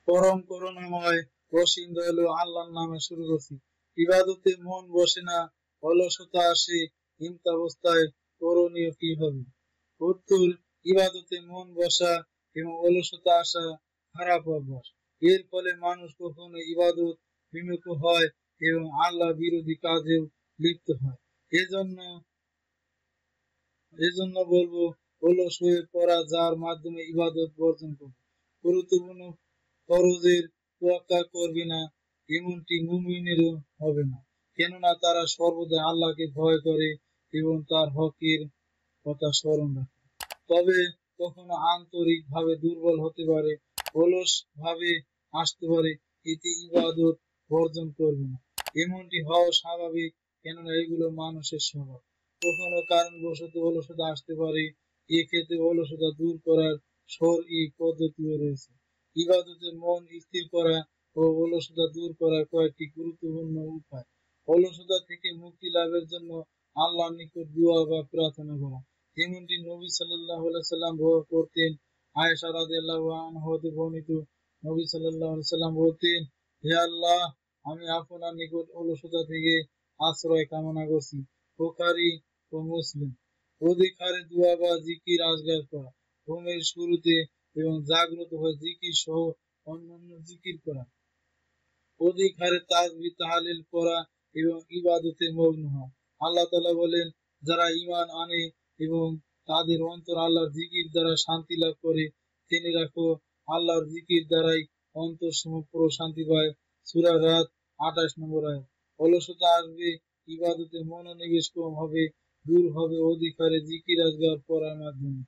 পরম করুণাময় অসীম দয়ালু আল্লাহর নামে শুরু করছি। ইবাদতে মন বসে না, অলসতা আসে, ইমতাবস্থায় করণীয় কি হবে? উত্তর, ইবাদতে মন বসা এবং অলসতা আসা খারাপ অভ্যাস। এর ফলে মানুষ কখনো ইবাদত বিমুখ হয় এবং আল্লাহ বিরোধী কাজেও লিপ্ত হয়। এজন্য এজন্য বলবো, অলস হয়ে পড়া যার মাধ্যমে ইবাদত বর্জন করবে। গুরুত্বপূর্ণ ফরজের তোয়াক্কা করবে না, এমনটি মুমিনেরও হবে না, কেননা তারা সর্বদা আল্লাহকে ভয় করে এবং তার হকের কথা স্মরণ রাখে। তবে কখনো আন্তরিক ভাবে দুর্বল হতে পারে, অলস ভাবে আসতে পারে, এতে ইবাদত বর্জন করবে না। এমনটি হওয়া স্বাভাবিক, কেননা এগুলো মানুষের স্বভাব। কখনো কারণবশত অলসতা আসতে পারে, এক্ষেত্রে অলসতা দূর করার শরঈ পদ্ধতিও রয়েছে। ইবাদতের মন স্থির করা ও অলসতা দূর করার কয়েকটি গুরুত্বপূর্ণ উপায়। অলসতা থেকে মুক্তি লাভের জন্য আল্লাহর নিকট দোয়া বা প্রার্থনা করা, যেমনটি নবী সাল্লাল্লাহু আলাইহি সাল্লাম করতেন। আয়েশা রাদিয়াল্লাহু আনহা হতে বর্ণিত, নবী সাল্লাল্লাহু আলাইহি সাল্লাম বলতেন, হে আল্লাহ, আমি আপনার নিকট অলসতা থেকে আশ্রয় কামনা করছি। বুখারী ও মুসলিম। অধিক হারে দোয়া বা জিকির আজগার করা, ঘুমের শুরুতে এবং জাগ্রত হয়ে জিকির সহ অন্যান্য জিকির করা, অধিক হারে তাসবিহ তাহলিল করা এবং ইবাদতে মগ্ন হওয়া। আল্লাহ তাআলা বলেন, যারা ঈমান আনে এবং তাদের অন্তর আল্লাহর জিকির দ্বারা শান্তি লাভ করে, জেনে রাখো, আল্লাহর জিকির দ্বারাই অন্তর পুরো শান্তি পায়। সূরা রাত 28 নম্বর আয়াত। অলসতা আসবে, ইবাদতে মনোনিবেশ কম হবে, দূর হবে অধিক হারে জিকির আজগার করার মাধ্যমে।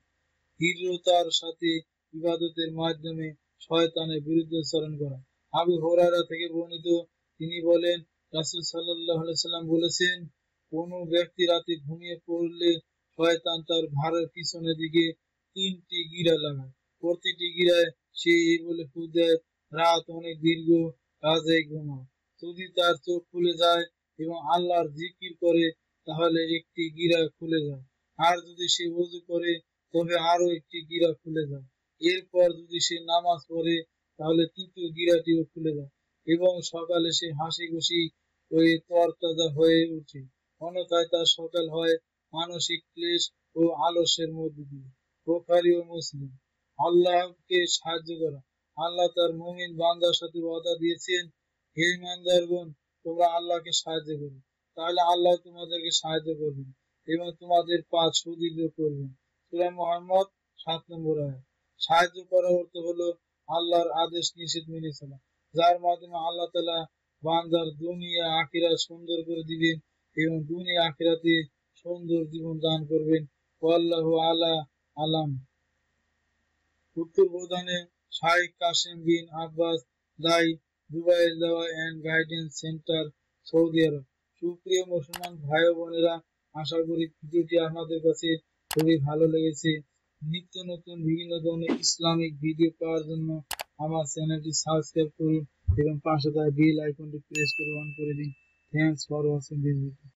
দৃঢ়তার সাথে ইবাদতের মাধ্যমে শয়তানের বিরুদ্ধে চারণ করা। আবু হুরায়রা থেকে বর্ণিত, তিনি বলেন, রাসূল সাল্লাল্লাহু আলাইহি সাল্লাম বলেছেন, কোন ব্যক্তি রাতে ঘুমিয়ে পড়লে শয়তান তার ঘাড়ের পিছনের দিকে 3টি গিরা লাগায়। প্রতিটি গিরায় সে এই বলে ফু দেয়, রাত অনেক দীর্ঘ, কাজেই ঘুমাও। যদি তার চোখ খুলে যায় এবং আল্লাহর জিকির করে, তাহলে একটি গিরা খুলে যায়। আর যদি সে ওযু করে, তবে আরো একটি গিরা খুলে যায়। এরপর যদি সে নামাজ পড়ে, তাহলে তৃতীয় গিরাটিও খুলে যায় এবং সকালে সে হাসি খুশি হয়ে তরতাজা হয়ে ওঠে। অন্যথায় তার সকাল হয় মানসিক ক্লেশ ও আলস্যের মধ্য দিয়ে। বুখারী ও মুসলিম। আল্লাহকে সাহায্য করা। আল্লাহ তার মুমিন বান্দার সাথে ওয়াদা দিয়েছেন, হে ইমানদারগণ, তোমরা আল্লাহকে সাহায্য করো, তাহলে আল্লাহ তোমাদেরকে সাহায্য করবেন এবং তোমাদের পথ সুদৃঢ় করবেন। সূরা মুহাম্মদ 7 নম্বর আয়াত। সাহায্য করার অর্থ হলো আল্লাহর আদেশ নিষেধ মেনে চলা, যার মাধ্যমে আল্লাহ তাআলা বান্দার দুনিয়া আখিরাত সুন্দর করে দিবেন এবং দুনিয়া আখিরাতে সুন্দর জীবন দান করবেন। ওয়াল্লাহু আলা আলাম। উত্তর প্রদানে শাইখ কাসেম বিন আব্বাস দাই, দুবাইয়ের দাওয়া এন্ড গাইডেন্স সেন্টার, সৌদি আরব। সুপ্রিয় মুসলমান ভাই ও বোনেরা, আশা করি ভিডিওটি আপনাদের কাছে খুবই ভালো লেগেছে। নিত্য নতুন বিভিন্ন ধরনের ইসলামিক ভিডিও পাওয়ার জন্য আমার চ্যানেলটি সাবস্ক্রাইব করুন এবং পাশে থাকা বেল আইকনটি প্রেস করে অন করে দিন। Thanks for watching this video.